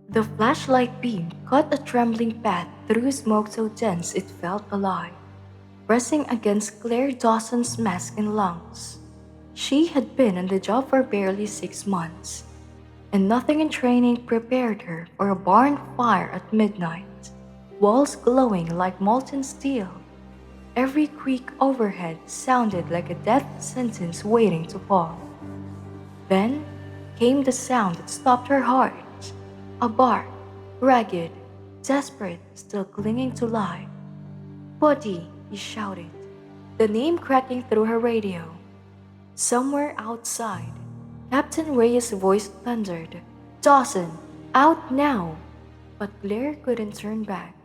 The flashlight beam cut a trembling path through smoke so dense it felt alive, pressing against Claire Dawson's mask and lungs. She had been on the job for barely 6 months, and nothing in training prepared her for a barn fire at midnight, walls glowing like molten steel. Every creak overhead sounded like a death sentence waiting to fall. Then came the sound that stopped her heart. A bark, ragged, desperate, still clinging to life. "Buddy," he shouted, the name cracking through her radio. Somewhere outside, Captain Reyes' voice thundered, "Dawson, out now!" But Claire couldn't turn back.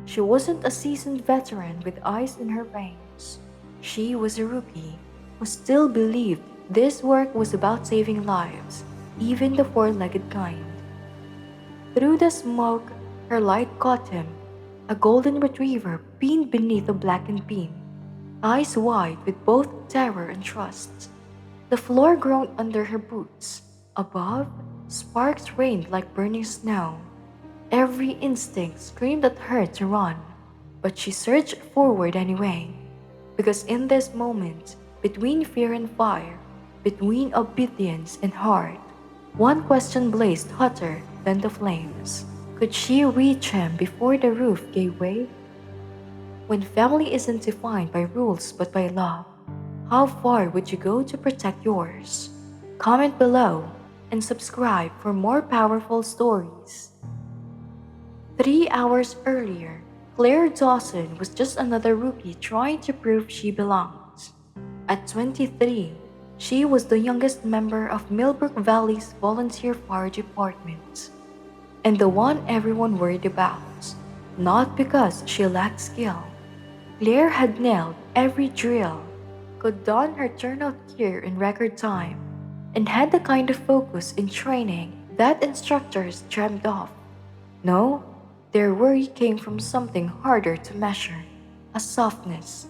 She wasn't a seasoned veteran with ice in her veins. She was a rookie who still believed this work was about saving lives, even the four-legged kind. Through the smoke, her light caught him, a golden retriever pinned beneath a blackened beam, eyes wide with both terror and trust. The floor groaned under her boots. Above, sparks rained like burning snow. Every instinct screamed at her to run, but she surged forward anyway, because in this moment, between fear and fire, between obedience and heart, one question blazed hotter than the flames. Could she reach him before the roof gave way? When family isn't defined by rules but by love, how far would you go to protect yours? Comment below and subscribe for more powerful stories. 3 hours earlier, Claire Dawson was just another rookie trying to prove she belongs. At 23, she was the youngest member of Millbrook Valley's volunteer fire department, and the one everyone worried about, not because she lacked skill. Claire had nailed every drill, could don her turnout gear in record time, and had the kind of focus in training that instructors dreamed of. No, their worry came from something harder to measure, a softness,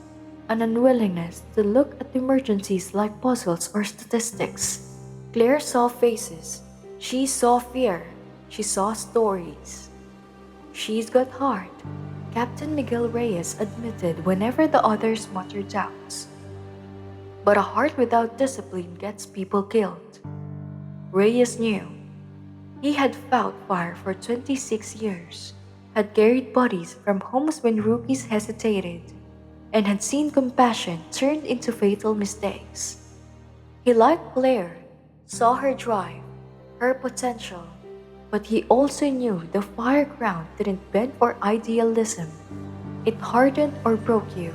an unwillingness to look at emergencies like puzzles or statistics. Claire saw faces. She saw fear. She saw stories. "She's got heart," Captain Miguel Reyes admitted whenever the others muttered doubts. "But a heart without discipline gets people killed." Reyes knew. He had fought fire for 26 years, had carried bodies from homes when rookies hesitated, and had seen compassion turned into fatal mistakes. He liked Claire, saw her drive, her potential, but he also knew the fire ground didn't bend for idealism. It hardened or broke you.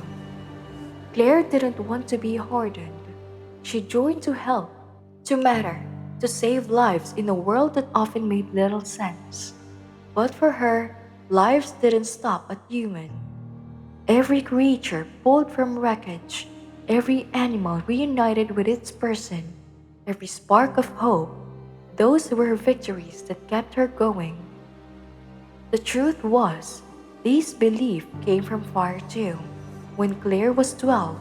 Claire didn't want to be hardened. She joined to help, to matter, to save lives in a world that often made little sense. But for her, lives didn't stop at human. Every creature pulled from wreckage, every animal reunited with its person, every spark of hope, those were victories that kept her going. The truth was, this belief came from fire too. When Claire was 12,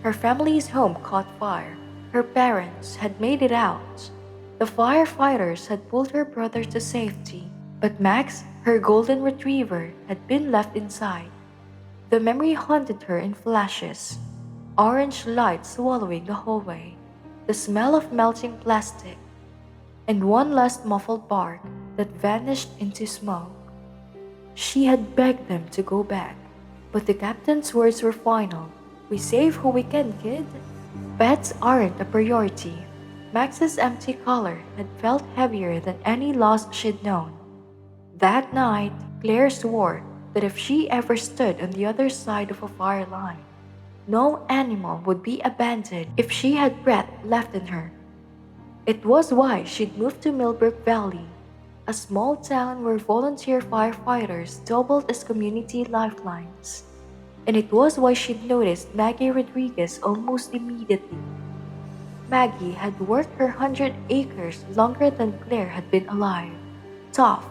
her family's home caught fire. Her parents had made it out. The firefighters had pulled her brother to safety, but Max, her golden retriever, had been left inside. The memory haunted her in flashes. Orange light swallowing the hallway, the smell of melting plastic, and one last muffled bark that vanished into smoke. She had begged them to go back, but the captain's words were final. "We save who we can, kid." Pets aren't a priority. Max's empty collar had felt heavier than any loss she'd known. That night, Claire swore that if she ever stood on the other side of a fire line, no animal would be abandoned if she had breath left in her. It was why she'd moved to Millbrook Valley, a small town where volunteer firefighters doubled as community lifelines. And it was why she'd noticed Maggie Rodriguez almost immediately. Maggie had worked her 100 acres longer than Claire had been alive. Tough,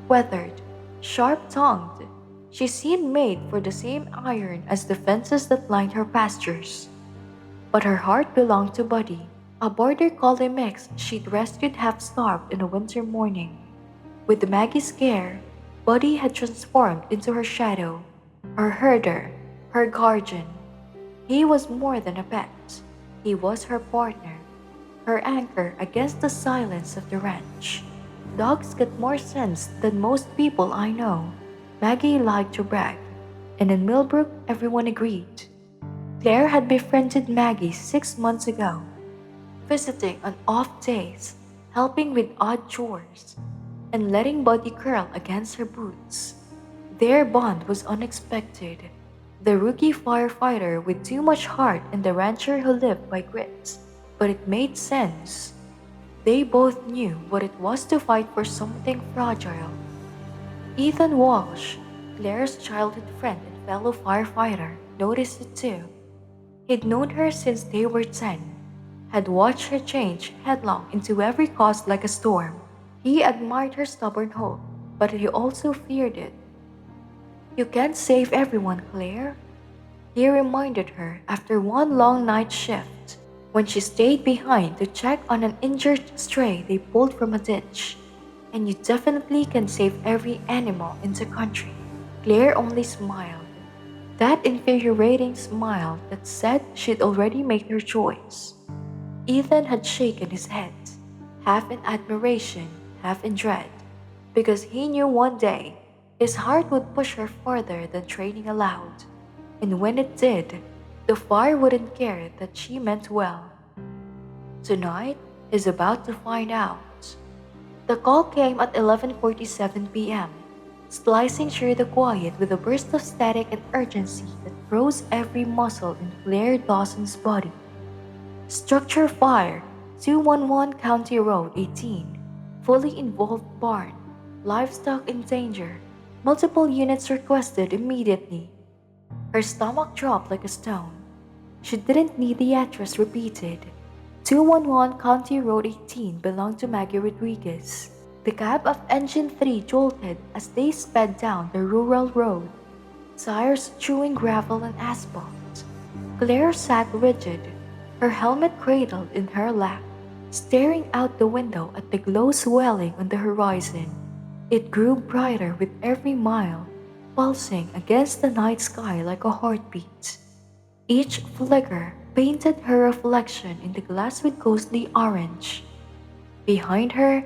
weathered, sharp-tongued, she seemed made for the same iron as the fences that lined her pastures. But her heart belonged to Buddy, a border collie mix she'd rescued half-starved in a winter morning. With Maggie's scare, Buddy had transformed into her shadow, her herder, her guardian. He was more than a pet. He was her partner, her anchor against the silence of the ranch. Dogs get more sense than most people I know. Maggie liked to brag, and in Millbrook everyone agreed. Claire had befriended Maggie 6 months ago, visiting on off days, helping with odd chores, and letting Buddy curl against her boots. Their bond was unexpected. The rookie firefighter with too much heart and the rancher who lived by grit. But it made sense. They both knew what it was to fight for something fragile. Ethan Walsh, Claire's childhood friend and fellow firefighter, noticed it too. He'd known her since they were 10, had watched her change headlong into every cause like a storm. He admired her stubborn hope, but he also feared it. "You can't save everyone, Claire," he reminded her after one long night shift, when she stayed behind to check on an injured stray they pulled from a ditch. "And you definitely can save every animal in the country." Claire only smiled, that infuriating smile that said she'd already made her choice. Ethan had shaken his head, half in admiration, half in dread, because he knew one day his heart would push her farther than training allowed, and when it did, the fire wouldn't care that she meant well. Tonight, he's about to find out. The call came at 11:47 p.m., splicing through the quiet with a burst of static and urgency that froze every muscle in Claire Dawson's body. "Structure fire, 211 County Road 18. Fully involved barn. Livestock in danger. Multiple units requested immediately." Her stomach dropped like a stone. She didn't need the address repeated. 211 County Road 18 belonged to Maggie Rodriguez. The cab of Engine 3 jolted as they sped down the rural road, tires chewing gravel and asphalt. Claire sat rigid, her helmet cradled in her lap, staring out the window at the glow swelling on the horizon. It grew brighter with every mile, pulsing against the night sky like a heartbeat. Each flicker painted her reflection in the glass with ghostly orange. Behind her,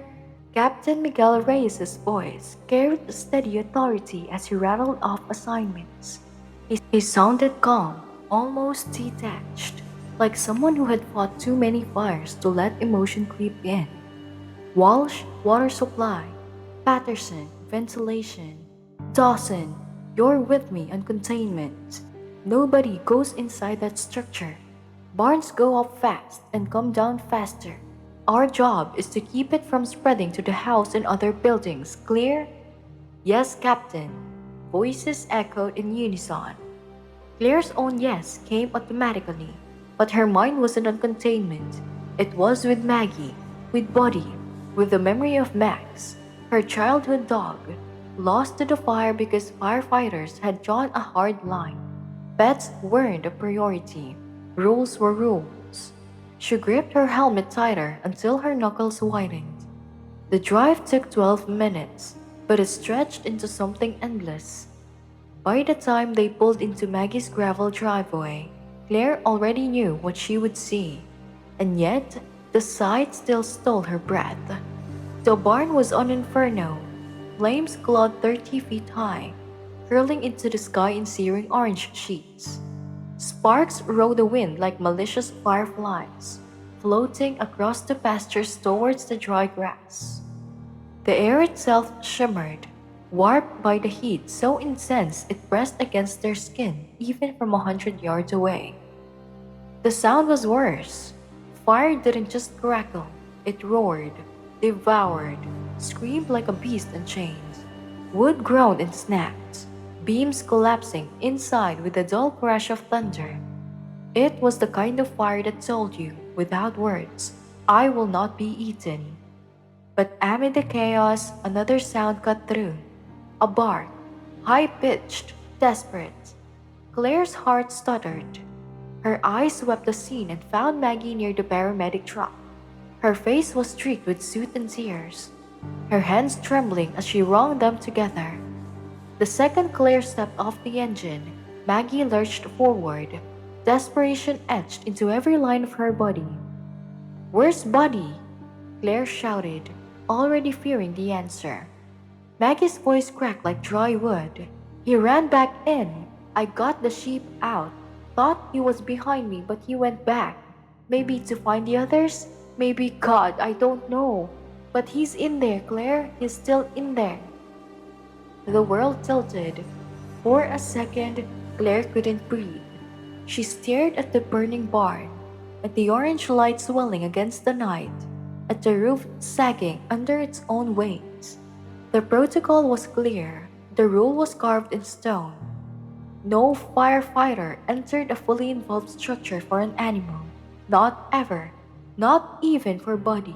Captain Miguel Reyes's voice carried a steady authority as he rattled off assignments. He sounded calm, almost detached, like someone who had fought too many fires to let emotion creep in. "Walsh, water supply. Patterson, ventilation. Dawson, you're with me on containment. Nobody goes inside that structure. Barns go up fast and come down faster. Our job is to keep it from spreading to the house and other buildings. Clear?" "Yes, Captain." Voices echoed in unison. Claire's own yes came automatically, but her mind wasn't on containment. It was with Maggie, with Buddy, with the memory of Max, her childhood dog, lost to the fire because firefighters had drawn a hard line. Pets weren't a priority. Rules were rules. She gripped her helmet tighter until her knuckles whitened. The drive took 12 minutes, but it stretched into something endless. By the time they pulled into Maggie's gravel driveway, Claire already knew what she would see, and yet the sight still stole her breath. The barn was an inferno. Flames glowed 30 feet high, curling into the sky in searing orange sheets. Sparks rode the wind like malicious fireflies, floating across the pastures towards the dry grass. The air itself shimmered, warped by the heat so intense it pressed against their skin even from 100 yards away. The sound was worse. Fire didn't just crackle, it roared, devoured, screamed like a beast in chains. Wood groaned and snapped, beams collapsing inside with a dull crash of thunder. It was the kind of fire that told you, without words, "I will not be eaten." But amid the chaos, another sound cut through. A bark, high-pitched, desperate. Claire's heart stuttered. Her eyes swept the scene and found Maggie near the paramedic truck. Her face was streaked with soot and tears. her hands trembling as she wrung them together. The second Claire stepped off the engine, Maggie lurched forward, desperation etched into every line of her body. "Where's Buddy?" Claire shouted, already fearing the answer. Maggie's voice cracked like dry wood. "He ran back in. I got the sheep out. Thought he was behind me, but he went back. Maybe to find the others? Maybe God, I don't know. But he's in there, Claire. He's still in there." The world tilted. For a second, Claire couldn't breathe. She stared at the burning barn, at the orange light swelling against the night, at the roof sagging under its own weight. The protocol was clear. The rule was carved in stone. No firefighter entered a fully involved structure for an animal. Not ever. Not even for Buddy.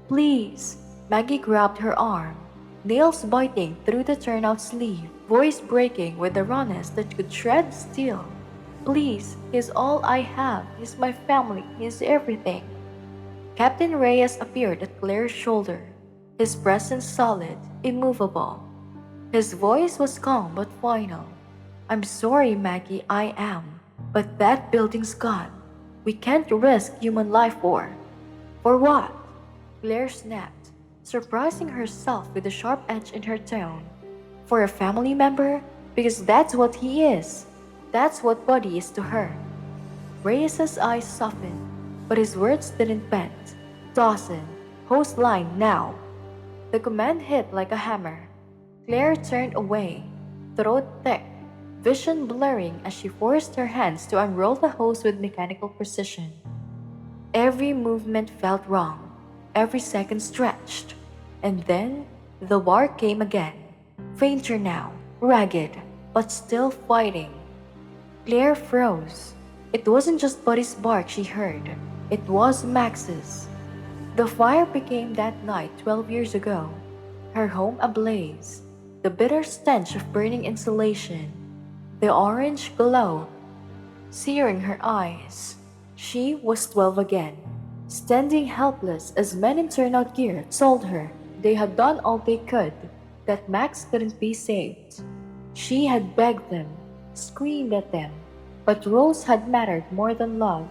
"Please." Maggie grabbed her arm, nails biting through the turnout sleeve, voice breaking with a rawness that could shred steel. "Please, he's all I have. He's my family. He's everything." Captain Reyes appeared at Claire's shoulder, his presence solid, immovable. His voice was calm but final. "I'm sorry, Maggie, I am. But that building's gone. We can't risk human life for..." "For what?" Claire snapped, surprising herself with the sharp edge in her tone. "For a family member? Because that's what he is. That's what Buddy is to her." Reyes's eyes softened, but his words didn't bend. "Dawson, host line now." The command hit like a hammer. Claire turned away, throat thick, vision blurring as she forced her hands to unroll the hose with mechanical precision. Every movement felt wrong, every second stretched. And then the bark came again, fainter now, ragged, but still fighting. Claire froze. It wasn't just Buddy's bark she heard, it was Max's. The fire became that night 12 years ago, her home ablaze, the bitter stench of burning insulation, the orange glow searing her eyes. She was 12 again, standing helpless as men in turnout gear told her they had done all they could, that Max couldn't be saved. She had begged them, screamed at them, but Rose had mattered more than love,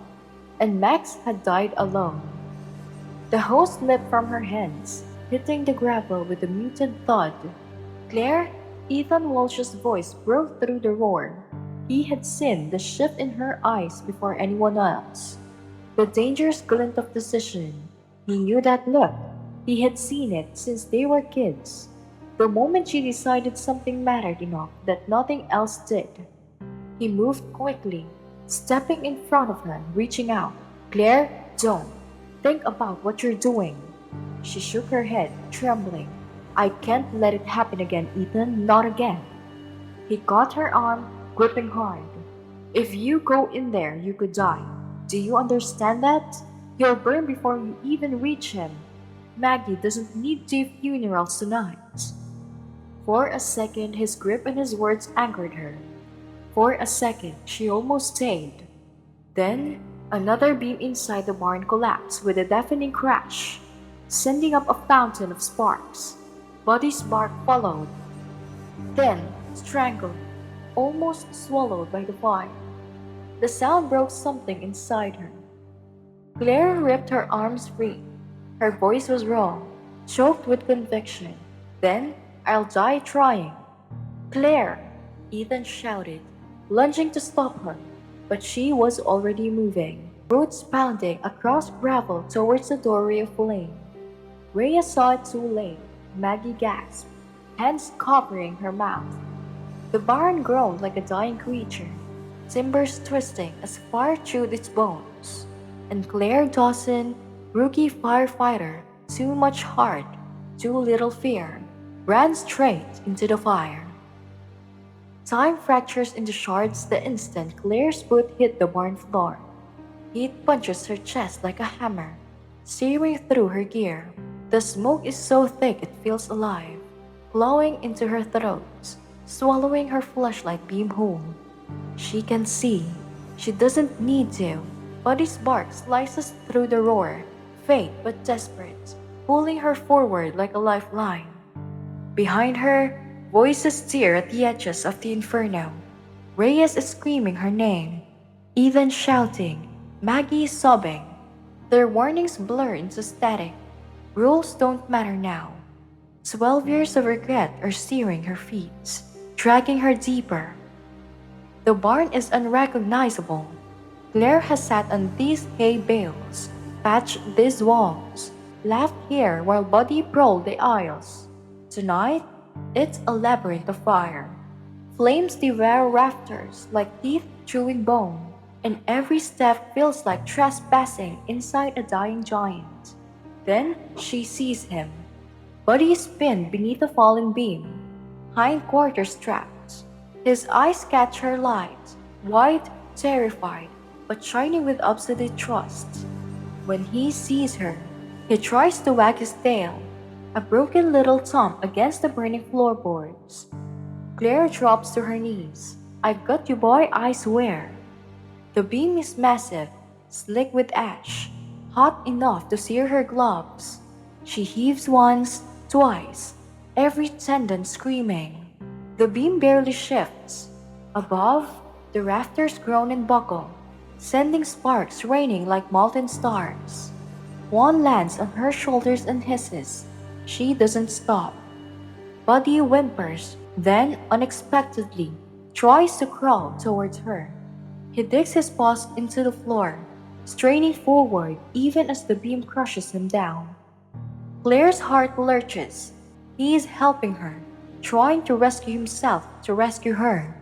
and Max had died alone. The hose slipped from her hands, hitting the gravel with a muted thud. "Claire?" Ethan Walsh's voice broke through the roar. He had seen the shift in her eyes before anyone else. The dangerous glint of decision. He knew that look. He had seen it since they were kids. The moment she decided something mattered enough that nothing else did. He moved quickly, stepping in front of her, reaching out. "Claire, don't. Think about what you're doing." She shook her head, trembling. "I can't let it happen again, Ethan, not again." He caught her arm, gripping hard. "If you go in there, you could die. Do you understand that? You'll burn before you even reach him. Maggie doesn't need 2 funerals tonight." For a second, his grip and his words anchored her. For a second, she almost stayed. Then, another beam inside the barn collapsed with a deafening crash, sending up a fountain of sparks. Buddy's bark followed. Then, strangled, almost swallowed by the fire. The sound broke something inside her. Claire ripped her arms free. Her voice was raw, choked with conviction. "Then, I'll die trying." "Claire!" Ethan shouted, lunging to stop her, but she was already moving, roots pounding across gravel towards the doorway of flame. Rhea saw it too late. Maggie gasped, hands covering her mouth. The barn groaned like a dying creature, timbers twisting as fire chewed its bones. And Claire Dawson, rookie firefighter, too much heart, too little fear, ran straight into the fire. Time fractures into shards the instant Claire's boot hit the barn floor. Heat punches her chest like a hammer, searing through her gear. The smoke is so thick it feels alive, flowing into her throat, swallowing her flashlight beam whole. She can see. She doesn't need to. Buddy's bark slices through the roar, faint but desperate. pulling her forward like a lifeline. Behind her, voices stir at the edges of the inferno. Reyes is screaming her name, Ethan shouting, Maggie is sobbing. Their warnings blur into static. Rules don't matter now. 12 years of regret are steering her feet, dragging her deeper. The barn is unrecognizable. Claire has sat on these hay bales, patched these walls, laughed here while Buddy prowled the aisles. Tonight, it's a labyrinth of fire. Flames devour rafters like teeth chewing bone, and every step feels like trespassing inside a dying giant. Then she sees him. Buddy is pinned beneath a falling beam, hindquarters strapped. His eyes catch her light, wide, terrified, but shining with absolute trust. When he sees her, he tries to wag his tail, a broken little thumb against the burning floorboards. Claire drops to her knees. I've got you, boy, I swear. The beam is massive, slick with ash, hot enough to sear her gloves. She heaves once, twice, every tendon screaming. The beam barely shifts. Above, the rafters groan and buckle, sending sparks raining like molten stars. One lands on her shoulders and hisses. She doesn't stop. Buddy whimpers, then, unexpectedly, tries to crawl towards her. He digs his paws into the floor, straining forward even as the beam crushes him down. Claire's heart lurches. He is helping her, trying to rescue himself to rescue her.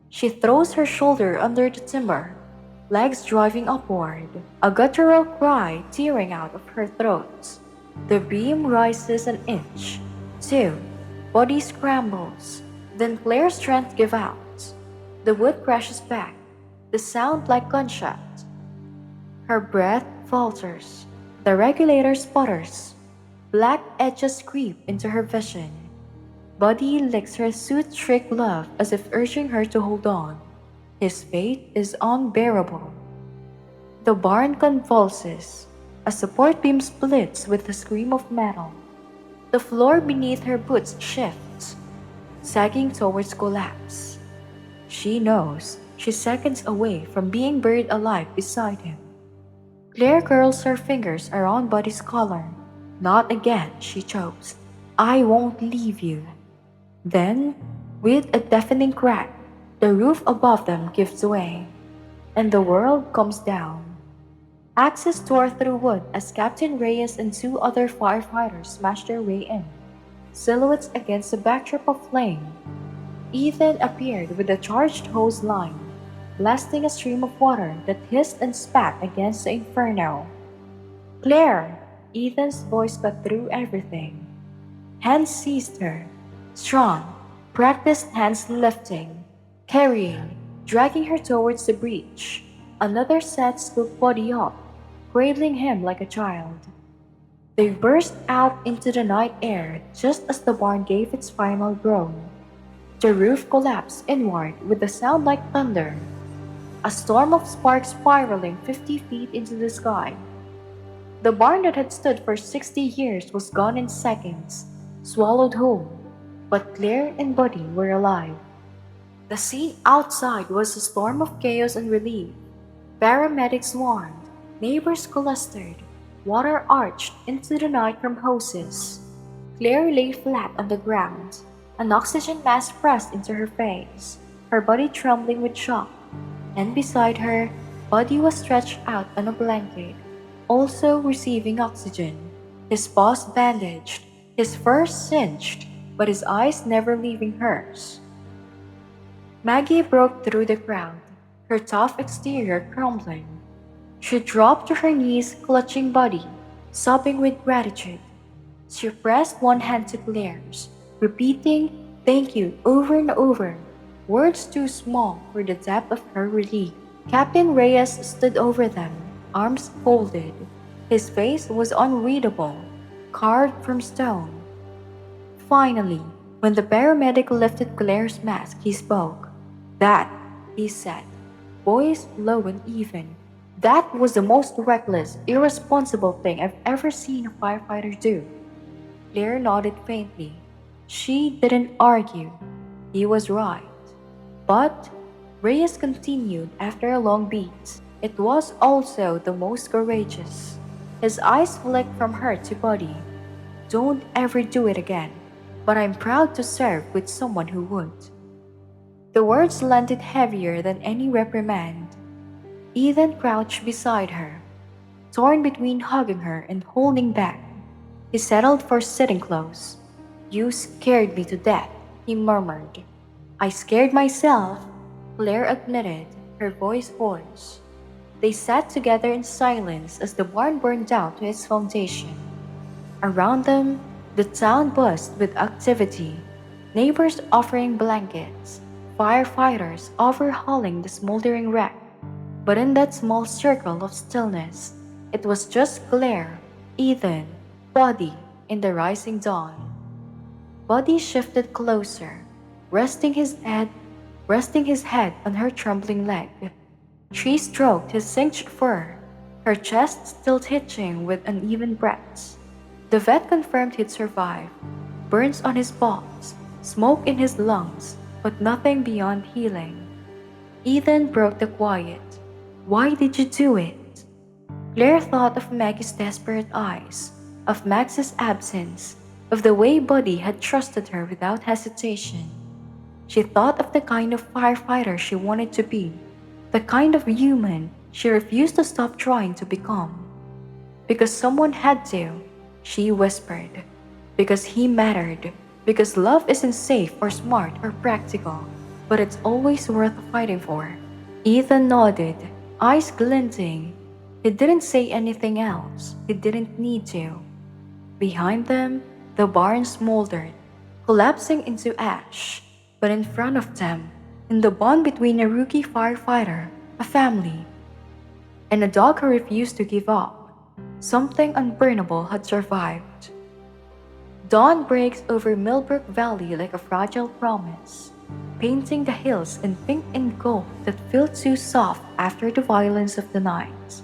She throws her shoulder under the timber, legs driving upward, a guttural cry tearing out of her throat. The beam rises an inch, two. Body scrambles. Then Claire's strength gives out. The wood crashes back, the sound like gunshot. Her breath falters. The regulator sputters. Black edges creep into her vision. Buddy licks her suit-strict glove as if urging her to hold on. His fate is unbearable. The barn convulses. A support beam splits with a scream of metal. The floor beneath her boots shifts, sagging towards collapse. She knows she's seconds away from being buried alive beside him. Claire curls her fingers around Buddy's collar. Not again, she chokes. I won't leave you. Then, with a deafening crack, the roof above them gives way, and the world comes down. Axes tore through wood as Captain Reyes and two other firefighters smashed their way in, silhouettes against the backdrop of flame. Ethan appeared with a charged hose line, blasting a stream of water that hissed and spat against the inferno. Claire! Ethan's voice cut through everything. Hands seized her, strong, practiced hands lifting, carrying, dragging her towards the breach. Another set scooped Buddy up, cradling him like a child. They burst out into the night air just as the barn gave its final groan. The roof collapsed inward with a sound like thunder, a storm of sparks spiraling 50 feet into the sky. The barn that had stood for 60 years was gone in seconds, swallowed whole, but Claire and Buddy were alive. The scene outside was a storm of chaos and relief. Paramedics swarmed, neighbors clustered, water arched into the night from hoses. Claire lay flat on the ground, an oxygen mask pressed into her face, her body trembling with shock. And beside her, Buddy was stretched out on a blanket, also receiving oxygen, his paws bandaged, his fur singed, but his eyes never leaving hers. Maggie broke through the crowd, her tough exterior crumbling. She dropped to her knees, clutching Buddy, sobbing with gratitude. She pressed one hand to Claire's, repeating "thank you" over and over, words too small for the depth of her relief. Captain Reyes stood over them, arms folded. His face was unreadable, carved from stone. Finally, when the paramedic lifted Claire's mask, he spoke. "That," he said, voice low and even, That was the most reckless, irresponsible thing I've ever seen a firefighter do. Claire nodded faintly. She didn't argue. He was right. But Reyes continued after a long beat. It was also the most courageous. His eyes flicked from her to Buddy. Don't ever do it again, but I'm proud to serve with someone who would. The words landed heavier than any reprimand. Ethan crouched beside her, torn between hugging her and holding back. He settled for sitting close. You scared me to death, he murmured. I scared myself, Claire admitted, her voice hoarse. They sat together in silence as the barn burned down to its foundation. Around them, the town buzzed with activity. Neighbors offering blankets, firefighters overhauling the smoldering wreck. But in that small circle of stillness, it was just Claire, Ethan, Buddy, in the rising dawn. Buddy shifted closer, resting his head on her trembling leg. She stroked his cinched fur, her chest still hitching with uneven breaths. The vet confirmed he'd survived. Burns on his balls, smoke in his lungs, but nothing beyond healing. Ethan broke the quiet. Why did you do it? Claire thought of Maggie's desperate eyes, of Max's absence, of the way Buddy had trusted her without hesitation. She thought of the kind of firefighter she wanted to be, the kind of human she refused to stop trying to become. Because someone had to, she whispered. Because he mattered. Because love isn't safe or smart or practical, but it's always worth fighting for. Ethan nodded, eyes glinting. He didn't say anything else. He didn't need to. Behind them, the barn smoldered, collapsing into ash. But in front of them, in the bond between a rookie firefighter, a family, and a dog who refused to give up, something unburnable had survived. Dawn breaks over Millbrook Valley like a fragile promise, painting the hills in pink and gold that feel too soft after the violence of the night.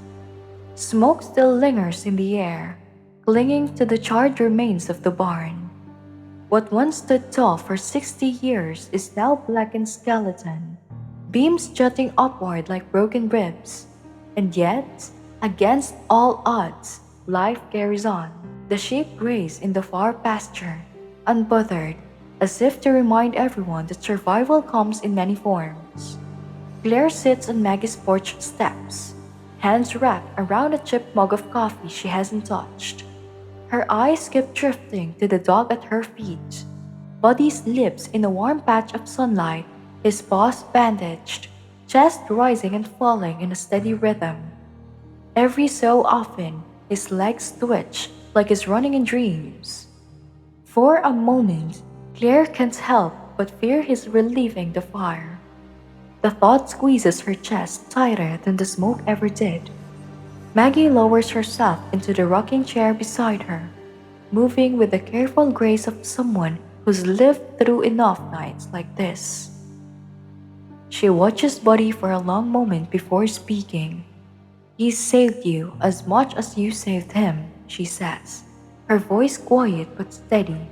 Smoke still lingers in the air, clinging to the charred remains of the barn. What once stood tall for 60 years is now blackened skeleton, beams jutting upward like broken ribs. And yet, against all odds, life carries on. The sheep graze in the far pasture, unbothered, as if to remind everyone that survival comes in many forms. Claire sits on Maggie's porch steps, hands wrapped around a chipped mug of coffee she hasn't touched. Her eyes keep drifting to the dog at her feet. Buddy sleeps in a warm patch of sunlight, his paws bandaged, chest rising and falling in a steady rhythm. Every so often, his legs twitch like he's running in dreams. For a moment, Claire can't help but fear he's relieving the fire. The thought squeezes her chest tighter than the smoke ever did. Maggie lowers herself into the rocking chair beside her, moving with the careful grace of someone who's lived through enough nights like this. She watches Buddy for a long moment before speaking. He saved you as much as you saved him, she says, her voice quiet but steady.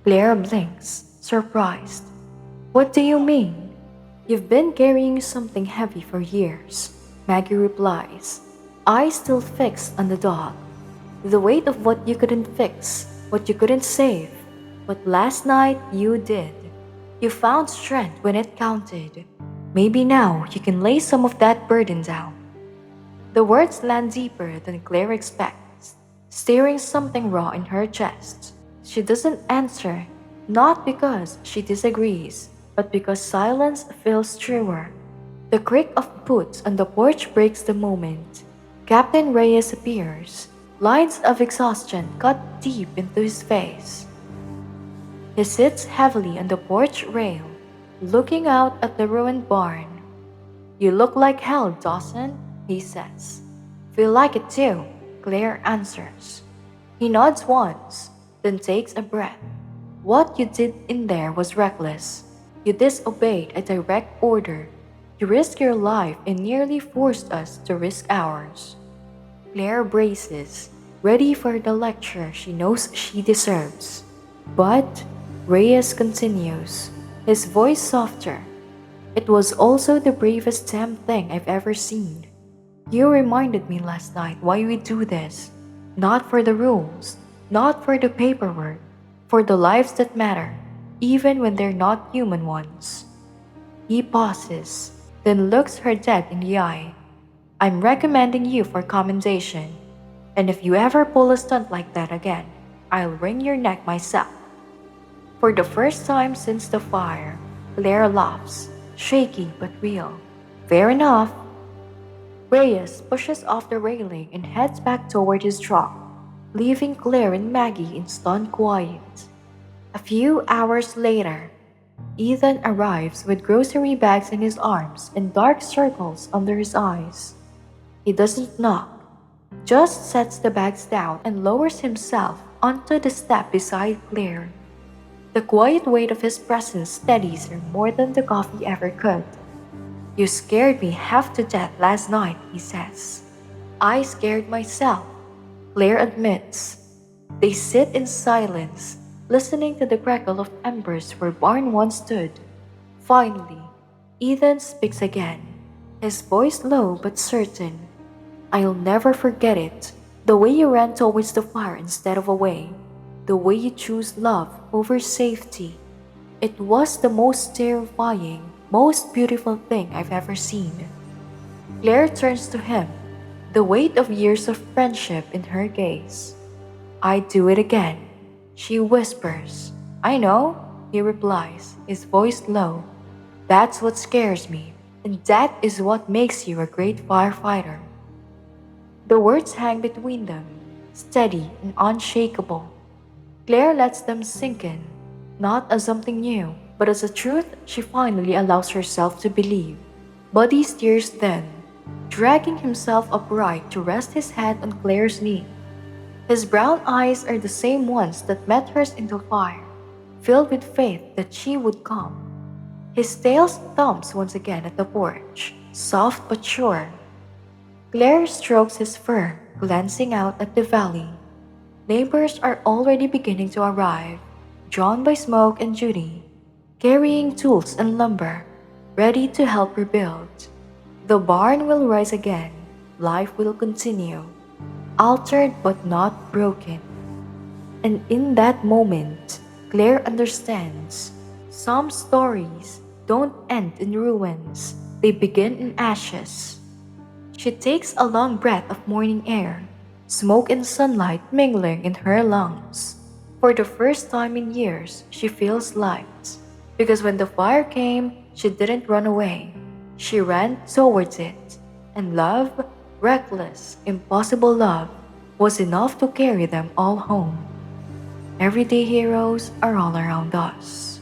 Claire blinks, surprised. What do you mean? You've been carrying something heavy for years, Maggie replies, eyes still fixed on the dog. The weight of what you couldn't fix, what you couldn't save. But last night you did. You found strength when it counted. Maybe now you can lay some of that burden down. The words land deeper than Claire expects, stirring something raw in her chest. She doesn't answer, not because she disagrees, but because silence feels truer. The creak of boots on the porch breaks the moment. Captain Reyes appears, lines of exhaustion cut deep into his face. He sits heavily on the porch rail, looking out at the ruined barn. You look like hell, Dawson, he says. Feel like it too, Claire answers. He nods once, then takes a breath. What you did in there was reckless. You disobeyed a direct order. You risked your life and nearly forced us to risk ours. Claire braces, ready for the lecture she knows she deserves. But Reyes continues, his voice softer. It was also the bravest damn thing I've ever seen. You reminded me last night why we do this. Not for the rules, not for the paperwork, for the lives that matter, even when they're not human ones. He pauses, then looks her dead in the eye. I'm recommending you for commendation, and if you ever pull a stunt like that again, I'll wring your neck myself. For the first time since the fire, Claire laughs, shaky but real. Fair enough. Reyes pushes off the railing and heads back toward his truck, leaving Claire and Maggie in stunned quiet. A few hours later, Ethan arrives with grocery bags in his arms and dark circles under his eyes. He doesn't knock, just sets the bags down and lowers himself onto the step beside Claire. The quiet weight of his presence steadies her more than the coffee ever could. You scared me half to death last night, he says. I scared myself, Claire admits. They sit in silence, listening to the crackle of embers where barn once stood. Finally, Ethan speaks again, his voice low but certain. I'll never forget it. The way you ran towards the fire instead of away. The way you chose love over safety. It was the most terrifying, most beautiful thing I've ever seen. Claire turns to him, the weight of years of friendship in her gaze. I'd do it again, she whispers. I know, he replies, his voice low. That's what scares me, and that is what makes you a great firefighter. The words hang between them, steady and unshakable. Claire lets them sink in, not as something new, but as a truth she finally allows herself to believe. Buddy steers then, dragging himself upright to rest his head on Claire's knee. His brown eyes are the same ones that met hers in the fire, filled with faith that she would come. His tail thumps once again at the porch, soft but sure. Claire strokes his fur, glancing out at the valley. Neighbors are already beginning to arrive, drawn by Smoke and Judy, carrying tools and lumber, ready to help rebuild. The barn will rise again, life will continue, altered but not broken. And in that moment, Claire understands. Some stories don't end in ruins, they begin in ashes. She takes a long breath of morning air, smoke and sunlight mingling in her lungs. For the first time in years, she feels light. Because when the fire came, she didn't run away. She ran towards it. And love, reckless, impossible love, was enough to carry them all home. Everyday heroes are all around us.